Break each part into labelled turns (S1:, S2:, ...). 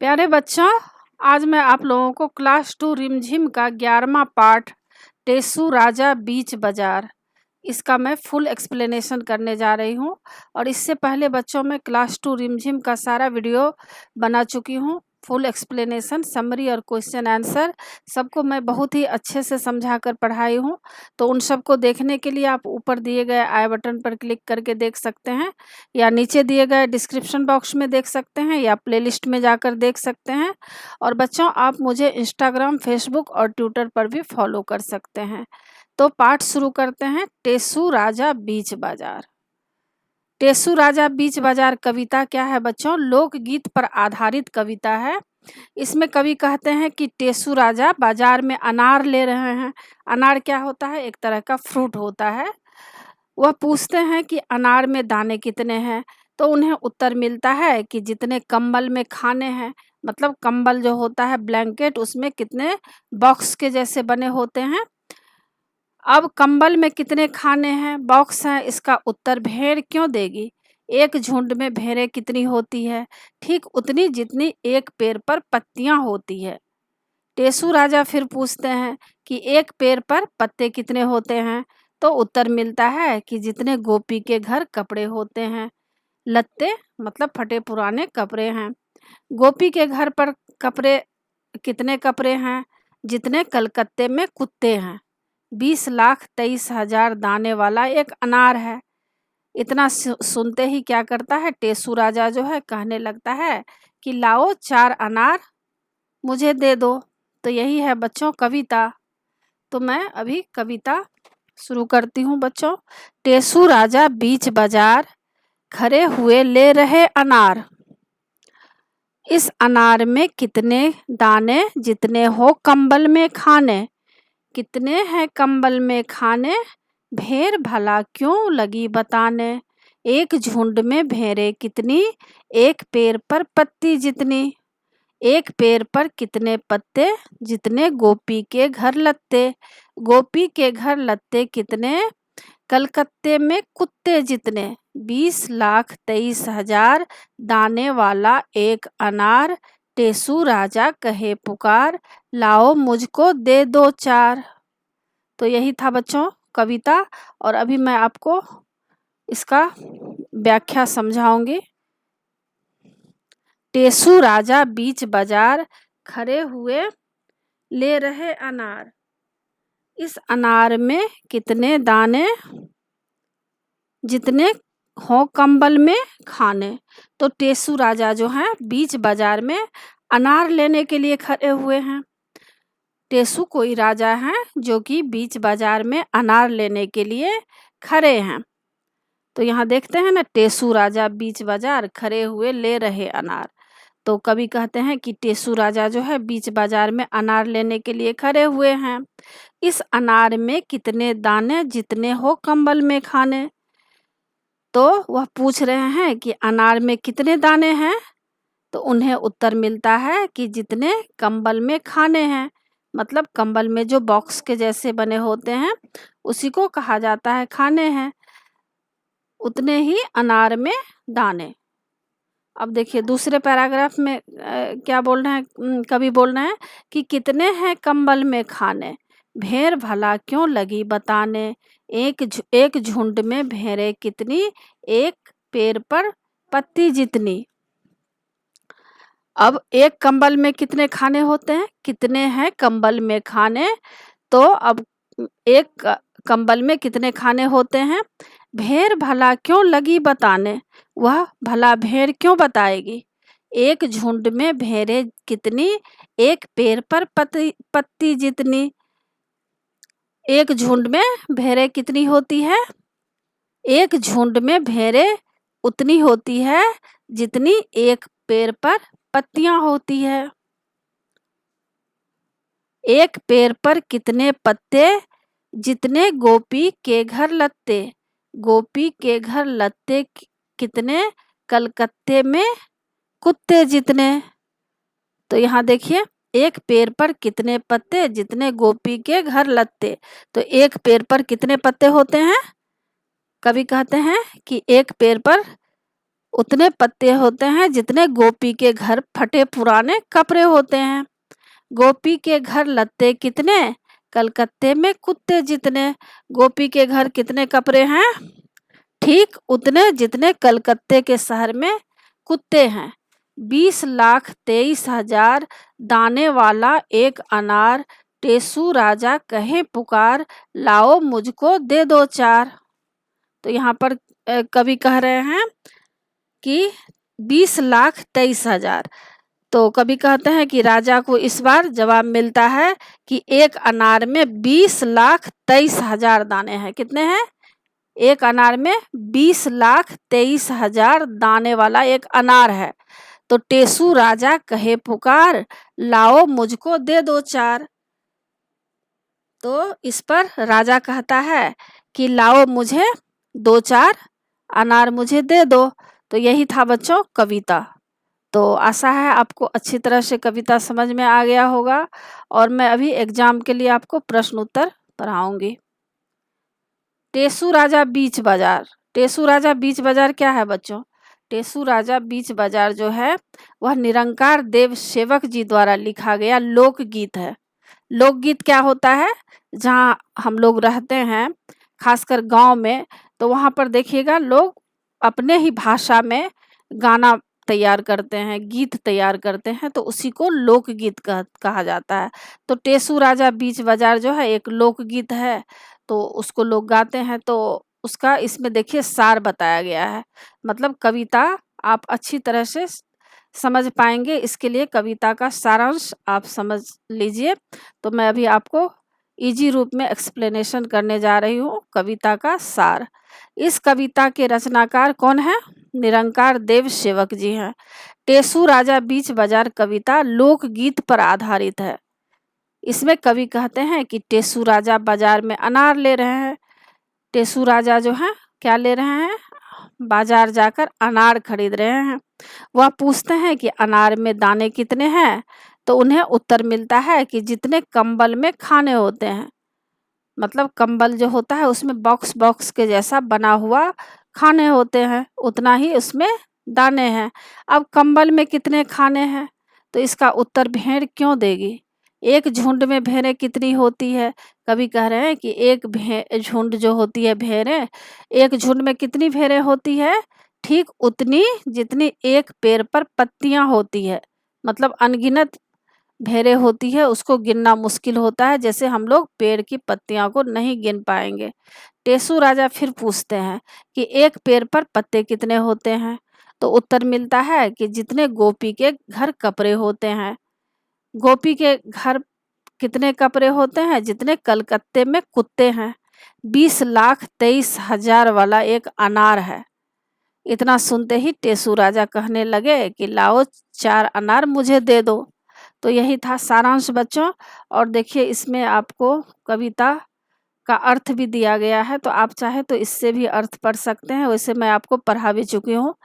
S1: प्यारे बच्चों, आज मैं आप लोगों को क्लास 2 रिमझिम का 11वां पार्ट टेसू राजा बीच बाजार इसका मैं फुल एक्सप्लेनेशन करने जा रही हूँ। और इससे पहले बच्चों मैं क्लास 2 रिमझिम का सारा वीडियो बना चुकी हूँ। फुल एक्सप्लेनेशन, समरी और क्वेश्चन आंसर सबको मैं बहुत ही अच्छे से समझा कर पढ़ाई हूँ। तो उन सबको देखने के लिए आप ऊपर दिए गए आई बटन पर क्लिक करके देख सकते हैं, या नीचे दिए गए डिस्क्रिप्शन बॉक्स में देख सकते हैं, या प्लेलिस्ट में जाकर देख सकते हैं। और बच्चों, आप मुझे इंस्टाग्राम, फेसबुक और ट्विटर पर भी फॉलो कर सकते हैं। तो पाठ शुरू करते हैं। टेसू राजा बीच बाजार। टेसू राजा बीच बाजार कविता क्या है बच्चों? लोकगीत पर आधारित कविता है। इसमें कवि कहते हैं कि टेसू राजा बाजार में अनार ले रहे हैं। अनार क्या होता है? एक तरह का फ्रूट होता है। वह पूछते हैं कि अनार में दाने कितने हैं? तो उन्हें उत्तर मिलता है कि जितने कंबल में खाने हैं। मतलब कंबल जो होता है, ब्लैंकेट, उसमें कितने बॉक्स के जैसे बने होते हैं। अब कंबल में कितने खाने हैं, बॉक्स हैं, इसका उत्तर भेड़ क्यों देगी? एक झुंड में भेड़ें कितनी होती है? ठीक उतनी जितनी एक पेड़ पर पत्तियां होती है। टेसू राजा फिर पूछते हैं कि एक पेड़ पर पत्ते कितने होते हैं? तो उत्तर मिलता है कि जितने गोपी के घर कपड़े होते हैं। लत्ते मतलब फटे पुराने कपड़े हैं। गोपी के घर पर कपड़े कितने कपड़े हैं? जितने कलकत्ते में कुत्ते हैं। 20,23,000 दाने वाला एक अनार है। इतना सुनते ही क्या करता है टेसू राजा जो है, कहने लगता है कि लाओ 4 अनार मुझे दे दो। तो यही है बच्चों कविता। तो मैं अभी कविता शुरू करती हूँ बच्चों। टेसू राजा बीच बाजार, खड़े हुए ले रहे अनार। इस अनार में कितने दाने? जितने हो कंबल में खाने। कितने हैं कंबल में खाने? भेड़ भला क्यों लगी बताने। एक झुंड में भेड़ें कितनी? एक पेड़ पर पत्ती जितनी। एक पेड़ पर कितने पत्ते? जितने गोपी के घर लत्ते। गोपी के घर लत्ते कितने? कलकत्ते में कुत्ते जितने। 20,23,000 दाने वाला एक अनार। टेसू राजा कहे पुकार, लाओ मुझको दे दो 4। तो यही था बच्चों कविता। और अभी मैं आपको इसका व्याख्या समझाऊंगी। टेसू राजा बीच बाजार, खड़े हुए ले रहे अनार। इस अनार में कितने दाने? जितने हो कंबल में खाने। तो टेसू राजा जो हैं बीच बाजार में अनार लेने के लिए खड़े हुए हैं। टेसू कोई राजा हैं जो कि बीच बाजार में अनार लेने के लिए खड़े हैं। तो यहाँ देखते हैं ना, टेसू राजा बीच बाजार खड़े हुए ले रहे अनार। तो कवि कहते हैं कि टेसू राजा जो है बीच बाजार में अनार लेने के लिए खड़े हुए हैं। इस अनार में कितने दाने? जितने हो कंबल में खाने। तो वह पूछ रहे हैं कि अनार में कितने दाने हैं? तो उन्हें उत्तर मिलता है कि जितने कंबल में खाने हैं। मतलब कंबल में जो बॉक्स के जैसे बने होते हैं, उसी को कहा जाता है खाने हैं। उतने ही अनार में दाने। अब देखिए दूसरे पैराग्राफ में क्या बोल रहे हैं, कवि बोल रहे हैं कि कितने हैं कंबल में खाने। भेड़ भला क्यों लगी बताने। एक झुंड में भेड़ें कितनी? एक पेड़ पर पत्ती जितनी। अब एक कंबल में कितने खाने होते हैं? कितने हैं कंबल में खाने। तो अब एक कंबल में कितने खाने होते हैं? भेड़ भला क्यों लगी बताने। वह भला भेड़ क्यों बताएगी। एक झुंड में भेड़ें कितनी? एक पेड़ पर पत्ती जितनी। एक झुंड में भेड़ें कितनी होती है? एक झुंड में भेड़ें उतनी होती है जितनी एक पेड़ पर पत्तियां होती है। एक पेड़ पर कितने पत्ते? जितने गोपी के घर लत्ते। गोपी के घर लत्ते कितने? कलकत्ते में कुत्ते जितने। तो यहाँ देखिए, एक पेड़ पर कितने पत्ते? जितने गोपी के घर लत्ते। तो एक पेड़ पर कितने पत्ते होते हैं? कवि कहते हैं कि एक पेड़ पर उतने पत्ते होते हैं जितने गोपी के घर फटे पुराने कपड़े होते हैं। गोपी के घर लत्ते कितने, कलकत्ते में कुत्ते जितने। गोपी के घर कितने कपड़े हैं? ठीक उतने जितने कलकत्ते के शहर में कुत्ते हैं। 20,23,000 दाने वाला एक अनार, टेसू राजा कहे पुकार, लाओ मुझको दे दो चार। तो यहाँ पर कवि कह रहे हैं कि 20,23,000। तो कवि कहते हैं कि राजा को इस बार जवाब मिलता है कि एक अनार में 20,23,000 दाने हैं। कितने हैं? एक अनार में 20,23,000 दाने वाला एक अनार है। तो टेसू राजा कहे पुकार, लाओ मुझको दे दो चार। तो इस पर राजा कहता है कि लाओ मुझे दो चार अनार मुझे दे दो। तो यही था बच्चों कविता। तो आशा है आपको अच्छी तरह से कविता समझ में आ गया होगा और मैं अभी एग्जाम के लिए आपको प्रश्न उत्तर पढ़ाऊंगी। टेसू राजा बीच बाजार। टेसू राजा बीच बाजार क्या है बच्चों? टेसू राजा बीच बाजार जो है वह निरंकार देव सेवक जी द्वारा लिखा गया लोकगीत है। लोकगीत क्या होता है? जहाँ हम लोग रहते हैं खासकर गांव में, तो वहाँ पर देखिएगा लोग अपने ही भाषा में गाना तैयार करते हैं, गीत तैयार करते हैं, तो उसी को लोकगीत कहा जाता है। तो टेसू राजा बीच बाजार जो है एक लोकगीत है, तो उसको लोग गाते हैं। तो उसका इसमें देखिए सार बताया गया है, मतलब कविता आप अच्छी तरह से समझ पाएंगे, इसके लिए कविता का सारांश आप समझ लीजिए। तो मैं अभी आपको इजी रूप में एक्सप्लेनेशन करने जा रही हूँ कविता का सार। इस कविता के रचनाकार कौन है? निरंकार देव सेवक जी हैं। टेसू राजा बीच बाजार कविता लोकगीत पर आधारित है। इसमें कवि कहते हैं कि टेसू राजा बाजार में अनार ले रहे हैं। टेसू राजा जो है क्या ले रहे हैं? बाजार जाकर अनार खरीद रहे हैं। वह पूछते हैं कि अनार में दाने कितने हैं? तो उन्हें उत्तर मिलता है कि जितने कंबल में खाने होते हैं, मतलब कंबल जो होता है उसमें बॉक्स बॉक्स के जैसा बना हुआ खाने होते हैं, उतना ही उसमें दाने हैं। अब कंबल में कितने खाने हैं? तो इसका उत्तर भेड़ क्यों देगी? एक झुंड में भेड़ें कितनी होती है? कवि कह रहे हैं कि एक झुंड जो होती है भेड़ें, एक झुंड में कितनी भेड़ें होती है? ठीक उतनी जितनी एक पेड़ पर पत्तियां होती है, मतलब अनगिनत भेड़ें होती है, उसको गिनना मुश्किल होता है, जैसे हम लोग पेड़ की पत्तियां को नहीं गिन पाएंगे। टेसू राजा फिर पूछते हैं कि एक पेड़ पर पत्ते कितने होते हैं? तो उत्तर मिलता है कि जितने गोपी के घर कपड़े होते हैं। गोपी के घर कितने कपड़े होते हैं? जितने कलकत्ते में कुत्ते हैं। 20,23,000 वाला एक अनार है। इतना सुनते ही टेसू राजा कहने लगे कि लाओ 4 अनार मुझे दे दो। तो यही था सारांश बच्चों। और देखिए इसमें आपको कविता का अर्थ भी दिया गया है, तो आप चाहे तो इससे भी अर्थ पढ़ सकते हैं, वैसे मैं आपको पढ़ा भी चुकी हूँ।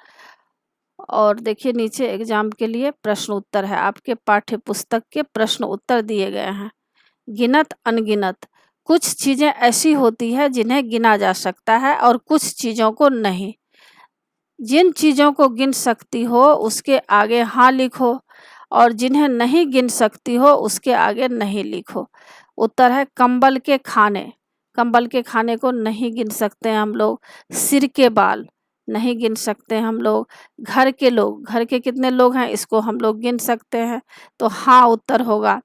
S1: और देखिए नीचे एग्जाम के लिए प्रश्न उत्तर है, आपके पाठ्य पुस्तक के प्रश्न उत्तर दिए गए हैं। गिनत अनगिनत। कुछ चीज़ें ऐसी होती है जिन्हें गिना जा सकता है और कुछ चीज़ों को नहीं। जिन चीज़ों को गिन सकती हो उसके आगे हाँ लिखो, और जिन्हें नहीं गिन सकती हो उसके आगे नहीं लिखो। उत्तर है कंबल के खाने। कंबल के खाने को नहीं गिन सकते हैं हम लोग। सिर के बाल नहीं गिन सकते हम लोग। घर के लोग, घर के कितने लोग हैं इसको हम लोग गिन सकते हैं, तो हाँ उत्तर होगा।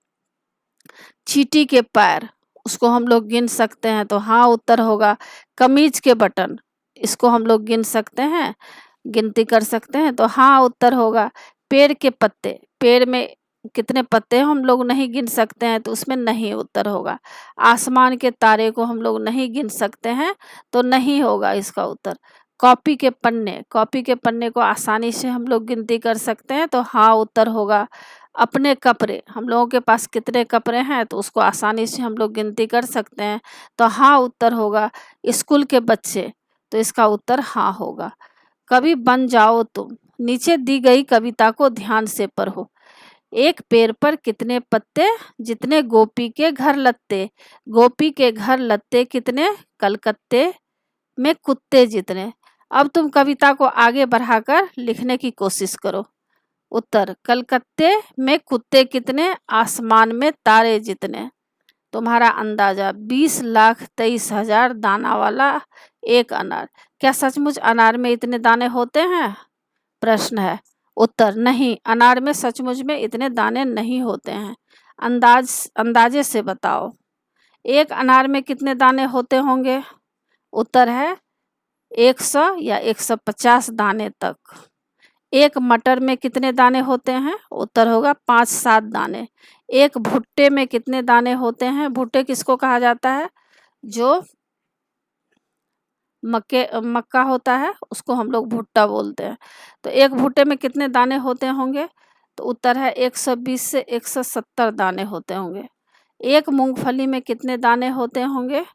S1: चींटी के पैर, उसको हम लोग गिन सकते हैं, तो हाँ उत्तर होगा। कमीज के बटन, इसको हम लोग गिन सकते हैं, गिनती कर सकते हैं, तो हाँ उत्तर होगा। पेड़ के पत्ते, पेड़ में कितने पत्ते हैं हम लोग नहीं गिन सकते हैं, तो उसमें नहीं उत्तर होगा। आसमान के तारे को हम लोग नहीं गिन सकते हैं, तो नहीं होगा इसका उत्तर। कॉपी के पन्ने, कॉपी के पन्ने को आसानी से हम लोग गिनती कर सकते हैं, तो हाँ उत्तर होगा। अपने कपड़े, हम लोगों के पास कितने कपड़े हैं, तो उसको आसानी से हम लोग गिनती कर सकते हैं, तो हाँ उत्तर होगा। स्कूल के बच्चे, तो इसका उत्तर हाँ होगा। कवि बन जाओ तुम। नीचे दी गई कविता को ध्यान से पढ़ो। एक पेड़ पर कितने पत्ते? जितने गोपी के घर लत्ते। गोपी के घर लत्ते कितने? कलकत्ते में कुत्ते जितने। अब तुम कविता को आगे बढ़ाकर लिखने की कोशिश करो। उत्तर, कलकत्ते में कुत्ते कितने, आसमान में तारे जितने। तुम्हारा अंदाजा 20,23,000 दाना वाला एक अनार। क्या सचमुच अनार में इतने दाने होते हैं? प्रश्न है। उत्तर, नहीं, अनार में सचमुच में इतने दाने नहीं होते हैं। अंदाजे से बताओ, एक अनार में कितने दाने होते होंगे? उत्तर है 100 या 150 दाने तक। एक मटर में कितने दाने होते हैं? उत्तर होगा 5-7 दाने। एक भुट्टे में कितने दाने होते हैं? भुट्टे किसको कहा जाता है? जो मक्का होता है उसको हम लोग भुट्टा बोलते हैं। तो एक भुट्टे में कितने दाने होते होंगे? तो उत्तर है 120 से 170 दाने होते होंगे। एक मूंगफली में कितने दाने होते होंगे?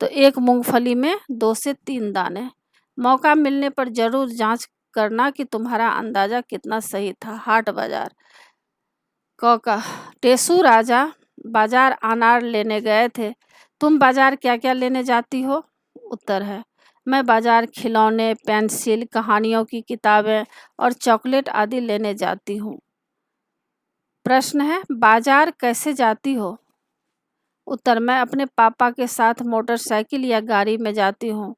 S1: तो एक मूंगफली में 2 से 3 दाने। मौका मिलने पर जरूर जांच करना कि तुम्हारा अंदाजा कितना सही था। हाट बाजार। का टेसू राजा बाजार अनार लेने गए थे। तुम बाजार क्या क्या लेने जाती हो? उत्तर है, मैं बाजार खिलौने, पेंसिल, कहानियों की किताबें और चॉकलेट आदि लेने जाती हूँ। प्रश्न है, बाजार कैसे जाती हो? उत्तर, मैं अपने पापा के साथ मोटरसाइकिल या गाड़ी में जाती हूँ।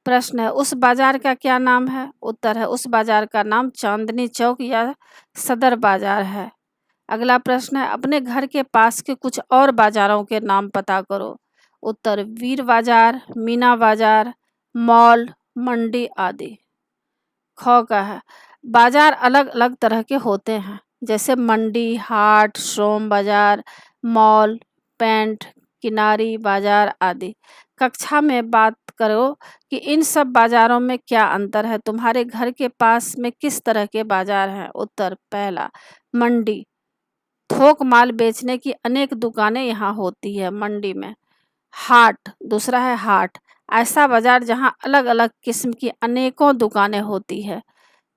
S1: प्रश्न है, उस बाजार का क्या नाम है? उत्तर है, उस बाजार का नाम चांदनी चौक या सदर बाजार है। अगला प्रश्न है, अपने घर के पास के कुछ और बाजारों के नाम पता करो। उत्तर, वीर बाजार, मीना बाजार, मॉल, मंडी आदि। ख का है, बाजार अलग अलग तरह के होते हैं, जैसे मंडी, हाट, सोम बाजार, मॉल, पेंट, किनारी बाजार आदि। कक्षा में बात करो कि इन सब बाजारों में क्या अंतर है। तुम्हारे घर के पास में किस तरह के बाजार हैं? उत्तर, पहला, मंडी, थोक माल बेचने की अनेक दुकानें यहाँ होती है मंडी में। हाट, दूसरा है हाट, ऐसा बाजार जहाँ अलग अलग किस्म की अनेकों दुकानें होती है।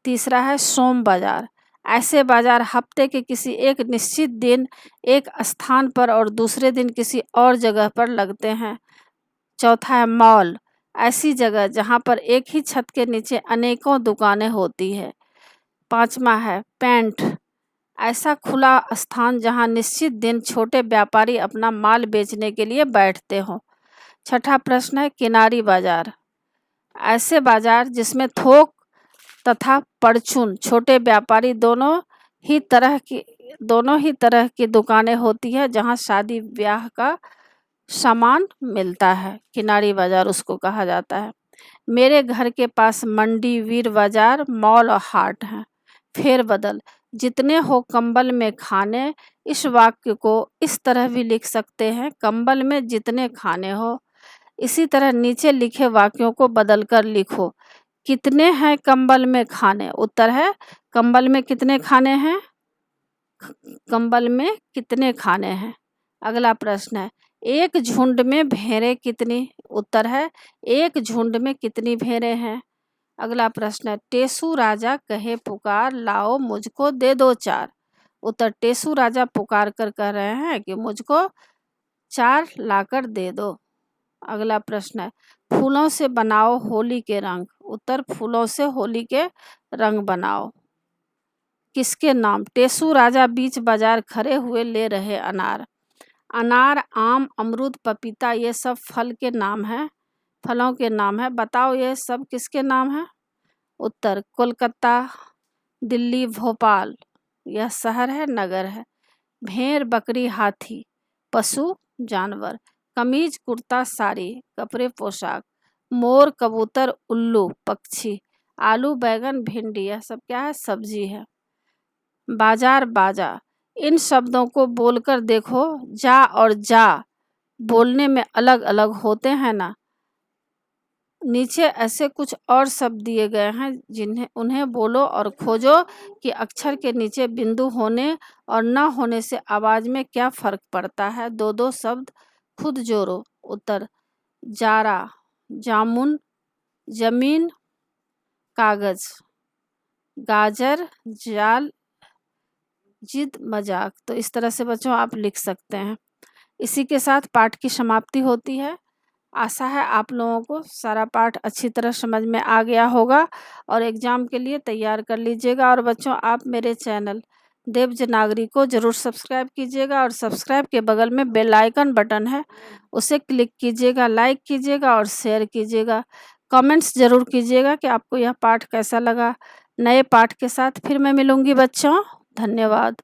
S1: तीसरा है सोम बाजार, ऐसे बाजार हफ्ते के किसी एक निश्चित दिन एक स्थान पर और दूसरे दिन किसी और जगह पर लगते हैं। चौथा है मॉल, ऐसी जगह जहाँ पर एक ही छत के नीचे अनेकों दुकानें होती है। पांचवा है पेंट, ऐसा खुला स्थान जहां निश्चित दिन छोटे व्यापारी अपना माल बेचने के लिए बैठते हों। छठा प्रश्न है किनारी बाजार, ऐसे बाजार जिसमें थोक तथा परचून छोटे व्यापारी दोनों ही तरह की दुकानें होती है, जहां शादी ब्याह का सामान मिलता है। किनारी बाजार उसको कहा जाता है। मेरे घर के पास मंडी, वीर बाजार, मॉल और हाट हैं। फेर बदल, जितने हो कंबल में खाने। इस वाक्य को इस तरह भी लिख सकते हैं, कंबल में जितने खाने हो। इसी तरह नीचे लिखे वाक्यों को बदलकर लिखो। कितने हैं कंबल में खाने? उत्तर है, कंबल में कितने खाने हैं? कंबल में कितने खाने हैं। अगला प्रश्न है, एक झुंड में भेड़ें कितनी? उत्तर है, एक झुंड में कितनी भेड़ें हैं। अगला प्रश्न है, टेसू राजा कहे पुकार, लाओ मुझको दे दो 4। उत्तर, टेसू राजा पुकार कर कह रहे हैं कि मुझको 4 लाकर दे दो। अगला प्रश्न है, फूलों से बनाओ होली के रंग। उत्तर, फूलों से होली के रंग बनाओ। किसके नाम? टेसू राजा बीच बाजार खड़े हुए ले रहे अनार। अनार, आम, अमरूद, पपीता ये सब फलों के नाम है। बताओ ये सब किसके नाम है? उत्तर, कोलकाता, दिल्ली, भोपाल यह शहर है, नगर है। भेड़, बकरी, हाथी पशु जानवर। कमीज, कुर्ता, साड़ी कपड़े, पोशाक। मोर, कबूतर, उल्लू पक्षी। आलू, बैगन, भिंडी यह सब क्या है? सब्जी है। बाजार, बाजा, इन शब्दों को बोलकर देखो। जा और जा बोलने में अलग अलग होते हैं ना। नीचे ऐसे कुछ और शब्द दिए गए हैं, उन्हें बोलो और खोजो कि अक्षर के नीचे बिंदु होने और न होने से आवाज में क्या फर्क पड़ता है। दो दो शब्द खुद जोड़ो। उत्तर, जारा, जामुन, जमीन, कागज, गाजर, जाल, जिद, मजाक। तो इस तरह से बच्चों आप लिख सकते हैं। इसी के साथ पाठ की समाप्ति होती है। आशा है आप लोगों को सारा पाठ अच्छी तरह समझ में आ गया होगा और एग्ज़ाम के लिए तैयार कर लीजिएगा। और बच्चों, आप मेरे चैनल देवजनागरी को ज़रूर सब्सक्राइब कीजिएगा और सब्सक्राइब के बगल में बेल आइकन बटन है, उसे क्लिक कीजिएगा, लाइक कीजिएगा और शेयर कीजिएगा। कमेंट्स ज़रूर कीजिएगा कि आपको यह पाठ कैसा लगा। नए पाठ के साथ फिर मैं मिलूँगी बच्चों। धन्यवाद।